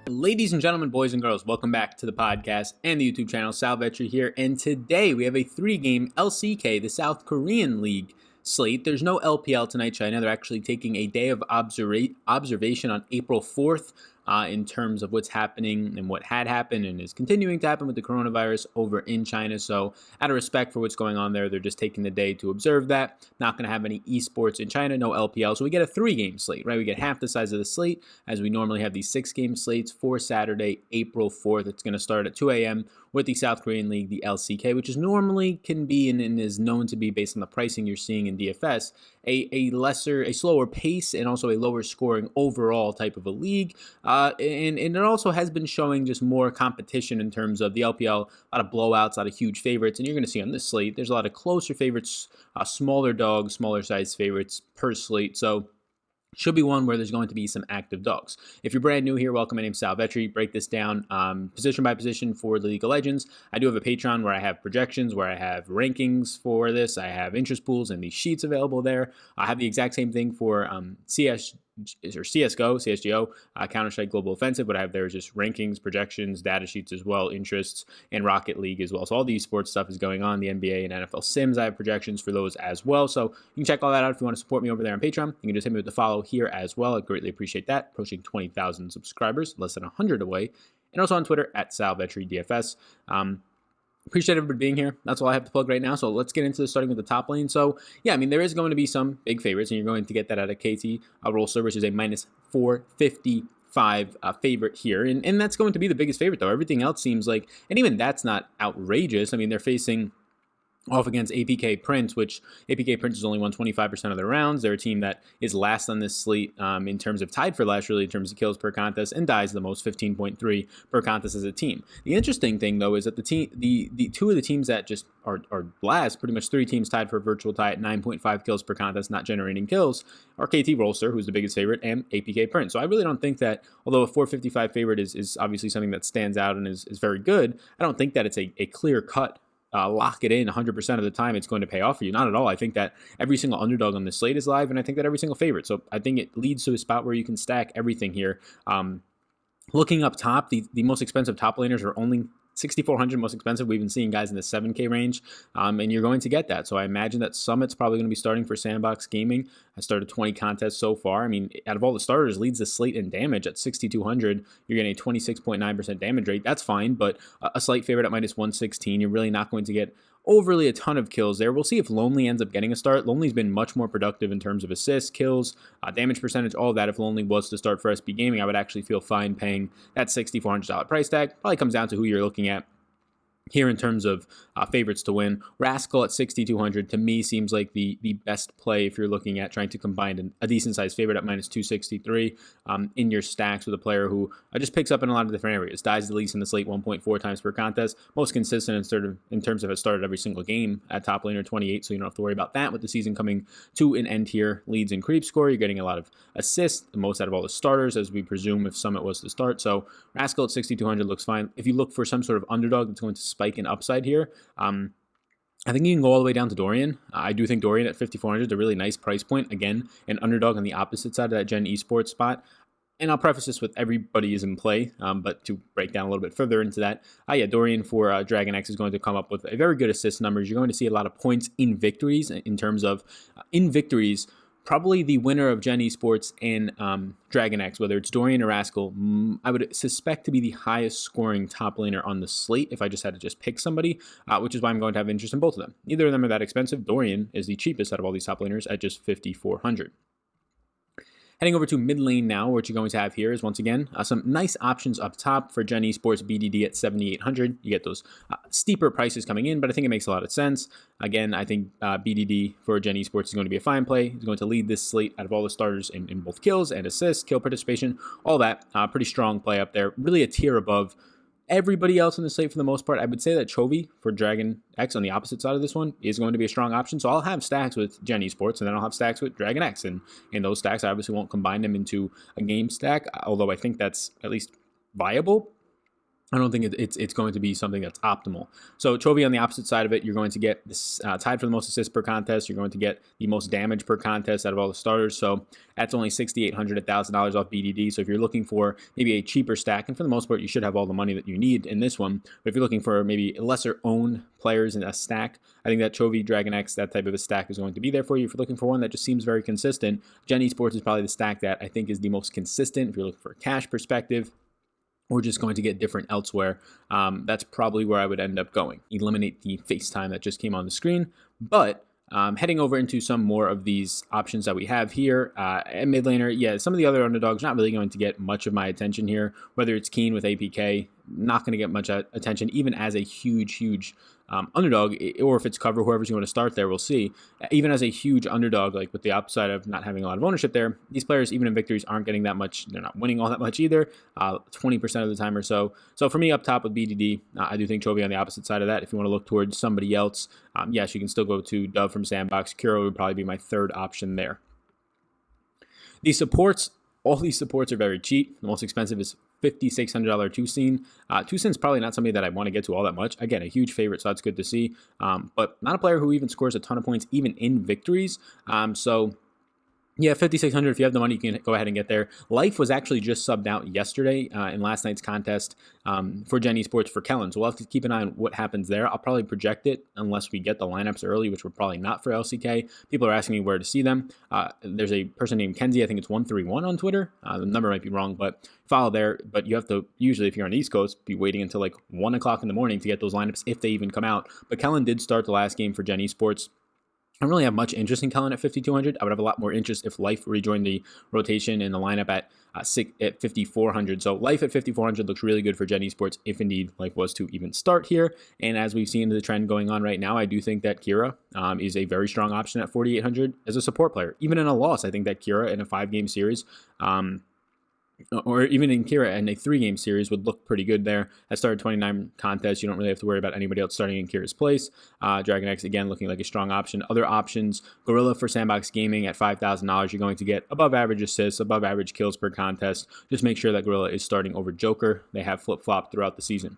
Ladies and gentlemen, boys and girls, welcome back to the podcast and the YouTube channel. Sal Vetri here, and today we have a 3-game LCK, the South Korean League slate. There's no LPL tonight, China. They're actually taking a day of observation on April 4th in terms of what's happening and what had happened and is continuing to happen with the coronavirus over in China. So out of respect for what's going on there, they're just taking the day to observe that. Not going to have any esports in China, no LPL. So we get a 3-game slate, right? We get half the size of the slate as we normally have these 6-game slates for Saturday, April 4th. It's going to start at 2 a.m. with the South Korean League, the LCK, which is normally can be and is known to be, based on the pricing you're seeing in DFS, a slower pace and also a lower scoring overall type of a league. And it also has been showing just more competition in terms of the LPL, a lot of blowouts, a lot of huge favorites. And you're going to see on this slate, there's a lot of closer favorites, smaller dogs, smaller size favorites per slate. So should be one where there's going to be some active dogs. If you're brand new here, welcome. My name's Sal Vetri. Break this down position by position for the League of Legends. I do have a PATRON where I have projections, where I have rankings for this. I have interest pools and these sheets available there. I have the exact same thing for CSGO, Counter-Strike Global Offensive. What I have there is just rankings, projections, data sheets as well, interests, and Rocket League as well. So all these sports stuff is going on, the NBA and NFL Sims. I have projections for those as well. So you can check all that out if you want to support me over there on Patreon. You can just hit me with the follow here as well. I'd greatly appreciate that. Approaching 20,000 subscribers, less than 100 away. And also on Twitter at SalVetriDFS. Appreciate everybody being here. That's all I have to plug right now. So let's get into this, starting with the top lane. So yeah, I mean, there is going to be some big favorites, and you're going to get that out of KT Rolster, which is a minus 455 favorite here. And that's going to be the biggest favorite, though. Everything else seems like, and even that's not outrageous. I mean, they're facing off against APK Prince, which APK Prince has only won 25% of their rounds. They're a team that is last on this slate in terms of tied for last, really, in terms of kills per contest, and dies the most, 15.3 per contest as a team. The interesting thing, though, is that the two of the teams that just are last, pretty much 3 teams tied for a virtual tie at 9.5 kills per contest, not generating kills, are KT Rolster, who's the biggest favorite, and APK Prince. So I really don't think that, although a 455 favorite is obviously something that stands out and is very good, I don't think that it's a clear-cut lock it in 100% of the time it's going to pay off for you. Not at all. I think that every single underdog on the slate is live, and I think that every single favorite. So I think it leads to a spot where you can stack everything here. Looking up top, the most expensive top laners are only 6,400 most expensive. We've been seeing guys in the 7K range, and you're going to get that. So I imagine that Summit's probably going to be starting for Sandbox Gaming. I started 20 contests so far. I mean, out of all the starters, leads the slate in damage at 6,200. You're getting a 26.9% damage rate. That's fine, but a slight favorite at minus 116. You're really not going to get overly a ton of kills there. We'll see if Lonely ends up getting a start. Lonely's been much more productive in terms of assists, kills, damage percentage, all of that. If Lonely was to start for SB Gaming, I would actually feel fine paying that $6,400 price tag. Probably comes down to who you're looking at here in terms of favorites to win. Rascal at 6,200 to me seems like the best play if you're looking at trying to combine a decent sized favorite at minus 263 in your stacks with a player who just picks up in a lot of different areas. Dies the least in the slate 1.4 times per contest. Most consistent in terms of has started every single game at top laner 28, so you don't have to worry about that with the season coming to an end here. Leads in creep score. You're getting a lot of assists, the most out of all the starters, as we presume if Summit was to start. So Rascal at 6,200 looks fine. If you look for some sort of underdog that's going to spike in upside here, I think you can go all the way down to Dorian. I do think Dorian at 5,400 is a really nice price point. Again, an underdog on the opposite side of that Gen Esports spot. And I'll preface this with everybody is in play, but to break down a little bit further into that, Dorian for Dragon X is going to come up with a very good assist numbers. You're going to see a lot of points in victories in terms of in victories. Probably the winner of Gen Esports and Dragon X, whether it's Dorian or Rascal, I would suspect to be the highest scoring top laner on the slate if I just had to just pick somebody, which is why I'm going to have interest in both of them. Neither of them are that expensive. Dorian is the cheapest out of all these top laners at just 5,400. Heading over to mid lane now, what you're going to have here is, once again, some nice options up top for Gen Esports BDD at 7,800. You get those steeper prices coming in, but I think it makes a lot of sense. Again, I think BDD for Gen Esports is going to be a fine play. He's going to lead this slate out of all the starters in both kills and assists, kill participation, all that. Pretty strong play up there. Really a tier above everybody else in the slate for the most part. I would say that Chovy for Dragon X on the opposite side of this one is going to be a strong option. So I'll have stacks with Gen Esports, and then I'll have stacks with Dragon X. And in those stacks, I obviously won't combine them into a game stack, although I think that's at least viable. I don't think it's going to be something that's optimal. So Chovy on the opposite side of it, you're going to get this tied for the most assists per contest. You're going to get the most damage per contest out of all the starters. So that's only $6,800, $1,000 off BDD. So if you're looking for maybe a cheaper stack, and for the most part, you should have all the money that you need in this one. But if you're looking for maybe lesser owned players in a stack, I think that Chovy, Dragon X, that type of a stack is going to be there for you. If you're looking for one that just seems very consistent, Gen Esports is probably the stack that I think is the most consistent. If you're looking for a cash perspective, we're just going to get different elsewhere. That's probably where I would end up going. Eliminate the FaceTime that just came on the screen. But heading over into some more of these options that we have here. At mid laner, yeah, some of the other underdogs not really going to get much of my attention here. Whether it's Keen with APK, not going to get much attention, even as a huge underdog, or if it's cover, whoever's going to start there, we'll see. Even as a huge underdog, like with the upside of not having a lot of ownership there, these players, even in victories, aren't getting that much. They're not winning all that much either, 20% of the time or so. So for me, up top with BDD, I do think Chovy on the opposite side of that. If you want to look towards somebody else, yes, you can still go to Dove from Sandbox. Kuro would probably be my third option there. These supports, all these supports are very cheap. The most expensive is $5,600 Toussaint. Toussaint's probably not somebody that I want to get to all that much. Again, a huge favorite, so that's good to see. But not a player who even scores a ton of points, even in victories. So yeah, $5,600. If you have the money, you can go ahead and get there. Life was actually just subbed out yesterday in last night's contest for Gen Esports for Kellen. So we'll have to keep an eye on what happens there. I'll probably project it unless we get the lineups early, which we're probably not for LCK. People are asking me where to see them. There's a person named Kenzie. I think it's 131 on Twitter. The number might be wrong, but follow there. But you have to, usually if you're on the East Coast, be waiting until like 1 o'clock in the morning to get those lineups if they even come out. But Kellen did start the last game for Gen Esports. I don't really have much interest in Kellen at 5,200. I would have a lot more interest if Life rejoined the rotation in the lineup at 5,400. So Life at 5,400 looks really good for Gen Esports if indeed Life was to even start here. And as we've seen the trend going on right now, I do think that Kira is a very strong option at 4,800 as a support player. Even in a loss, I think that Kira in a 5-game series, or even in Kira in a 3-game series would look pretty good there. I started 29 contests. You don't really have to worry about anybody else starting in Kira's place. Dragon X, again, looking like a strong option. Other options, Gorilla for Sandbox Gaming at $5,000. You're going to get above average assists, above average kills per contest. Just make sure that Gorilla is starting over Joker. They have flip-flopped throughout the season.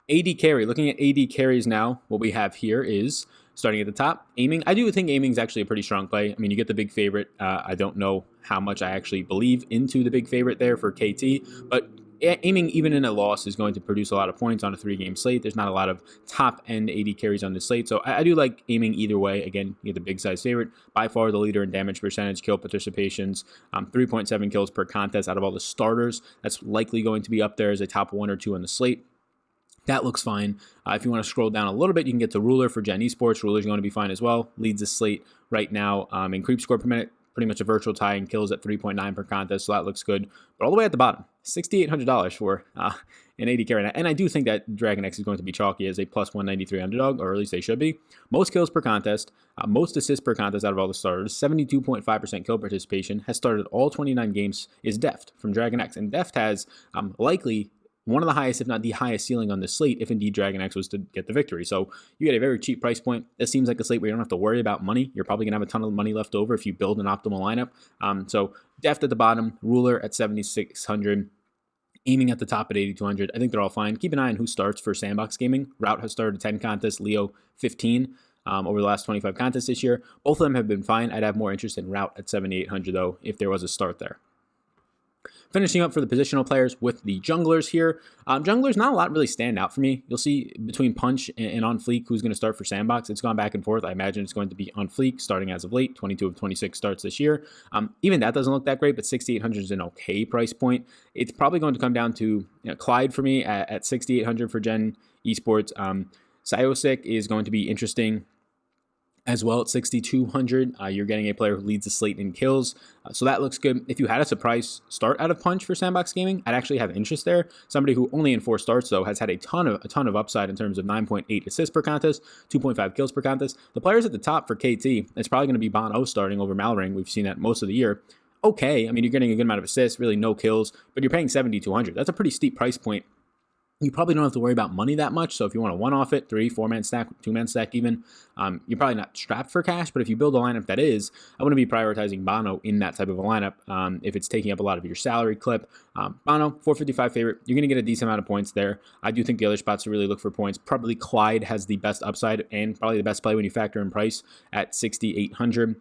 AD carry. Looking at AD carries now, what we have here is starting at the top, aiming. I do think aiming is actually a pretty strong play. I mean, you get the big favorite. I don't know how much I actually believe into the big favorite there for KT, but aiming even in a loss is going to produce a lot of points on a 3-game slate. There's not a lot of top-end AD carries on this slate, so I do like aiming either way. Again, you get the big size favorite. By far the leader in damage percentage, kill participations, 3.7 kills per contest out of all the starters. That's likely going to be up there as a top 1 or 2 on the slate. That looks fine. If you want to scroll down a little bit, you can get to Ruler for Gen Esports. Ruler's going to be fine as well. Leads the slate right now in creep score per minute. Pretty much a virtual tie and kills at 3.9 per contest, so that looks good. But all the way at the bottom, $6,800 for an 80 carry. And I do think that Dragon X is going to be chalky as a plus 193 underdog, or at least they should be. Most kills per contest, most assists per contest out of all the starters, 72.5% kill participation, has started all 29 games, is Deft from Dragon X. And Deft has likely one of the highest, if not the highest ceiling on this slate, if indeed Dragon X was to get the victory. So you get a very cheap price point. This seems like a slate where you don't have to worry about money. You're probably going to have a ton of money left over if you build an optimal lineup. So Deft at the bottom, Ruler at 7,600, aiming at the top at 8,200. I think they're all fine. Keep an eye on who starts for Sandbox Gaming. Route has started 10 contests, Leo 15 over the last 25 contests this year. Both of them have been fine. I'd have more interest in Route at 7,800 though, if there was a start there. Finishing up for the positional players with the junglers here. Junglers, not a lot really stand out for me. You'll see between Punch and On Fleek who's going to start for Sandbox. It's gone back and forth. I imagine it's going to be On Fleek starting as of late. 22 of 26 starts this year. Even that doesn't look that great, but 6,800 is an okay price point. It's probably going to come down to Clyde for me at 6,800 for Gen Esports. Siosik is going to be interesting as well at 6,200. You're getting a player who leads the slate in kills. So that looks good. If you had a surprise start out of Punch for Sandbox Gaming, I'd actually have interest there. Somebody who only in 4 starts, though, has had a ton of upside in terms of 9.8 assists per contest, 2.5 kills per contest. The players at the top for KT, it's probably going to be Bon O starting over Malring. We've seen that most of the year. Okay, I mean, you're getting a good amount of assists, really no kills, but you're paying 7,200. That's a pretty steep price point You probably don't have to worry about money that much. So if you want to one-off it, 3, 4-man stack, 2-man stack even, you're probably not strapped for cash. But if you build a lineup that is, I wouldn't be prioritizing Bono in that type of a lineup if it's taking up a lot of your salary clip. Bono, 455 favorite. You're going to get a decent amount of points there. I do think the other spots to really look for points, probably Clyde has the best upside and probably the best play when you factor in price at 6,800.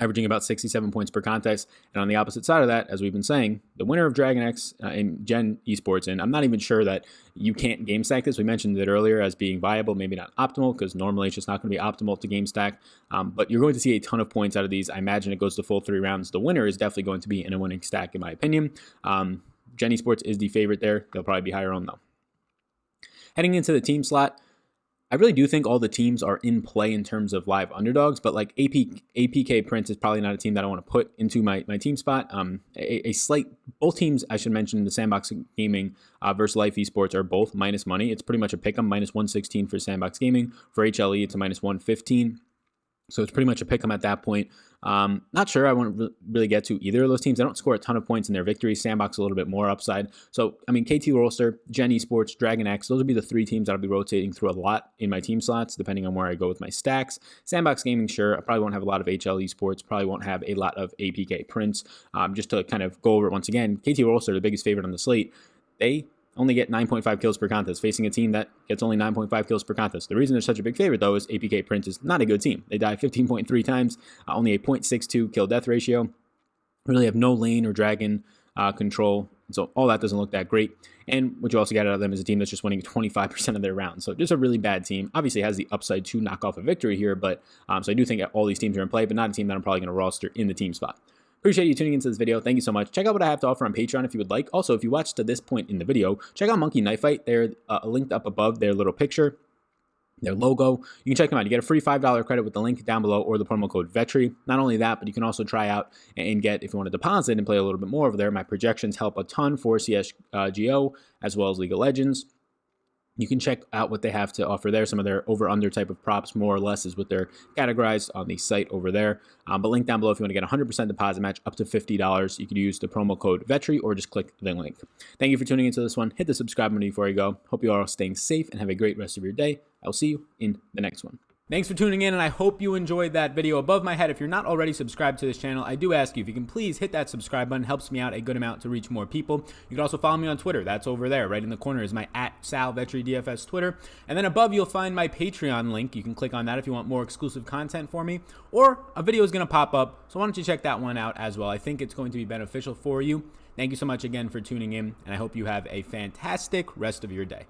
Averaging about 67 points per contest. And on the opposite side of that, as we've been saying, the winner of Dragon X and Gen Esports, and I'm not even sure that you can't game stack this. We mentioned it earlier as being viable, maybe not optimal, because normally it's just not going to be optimal to game stack. But you're going to see a ton of points out of these. I imagine it goes to full 3 rounds. The winner is definitely going to be in a winning stack, in my opinion. Gen Esports is the favorite there. They'll probably be higher on, though. Heading into the team slot, I really do think all the teams are in play in terms of live underdogs, but like APK Prince is probably not a team that I want to put into my team spot. A Slate, both teams, I should mention, the Sandbox Gaming versus Life Esports are both minus money. It's pretty much a pick 'em, minus 116 for Sandbox Gaming. For HLE, it's a minus 115. So it's pretty much a pick 'em at that point. Not sure I want to really get to either of those teams. I don't score a ton of points in their victories. Sandbox a little bit more upside. So, I mean, KT Rolster, Gen Esports, Dragon X, those would be the 3 teams that I'll be rotating through a lot in my team slots, depending on where I go with my stacks. Sandbox Gaming, sure. I probably won't have a lot of HL Esports. Probably won't have a lot of APK Prince. Just to kind of go over it once again, KT Rolster, the biggest favorite on the slate, they only get 9.5 kills per contest, facing a team that gets only 9.5 kills per contest. The reason they're such a big favorite, though, is APK Prince is not a good team. They die 15.3 times, only a 0.62 kill-death ratio. Really have no lane or dragon control, so all that doesn't look that great. And what you also get out of them is a team that's just winning 25% of their rounds. So just a really bad team. Obviously has the upside to knock off a victory here, but so I do think all these teams are in play, but not a team that I'm probably going to roster in the team spot. Appreciate you tuning into this video. Thank you so much. Check out what I have to offer on Patreon if you would like. Also, if you watched to this point in the video, check out Monkey Knife Fight. They're linked up above their little picture, their logo. You can check them out. You get a free $5 credit with the link down below or the promo code VETRI. Not only that, but you can also try out and get, if you want to deposit and play a little bit more over there, my projections help a ton for CSGO as well as League of Legends. You can check out what they have to offer there. Some of their over-under type of props, more or less, is what they're categorized on the site over there. But link down below if you want to get a 100% deposit match up to $50. You could use the promo code VETRI or just click the link. Thank you for tuning into this one. Hit the subscribe button before you go. Hope you are all staying safe and have a great rest of your day. I'll see you in the next one. Thanks for tuning in, and I hope you enjoyed that video. Above my head, if you're not already subscribed to this channel, I do ask you if you can please hit that subscribe button. It helps me out a good amount to reach more people. You can also follow me on Twitter. That's over there. Right in the corner is my @SalVetriDFS Twitter. And then above, you'll find my Patreon link. You can click on that if you want more exclusive content for me. Or a video is going to pop up, so why don't you check that one out as well. I think it's going to be beneficial for you. Thank you so much again for tuning in, and I hope you have a fantastic rest of your day.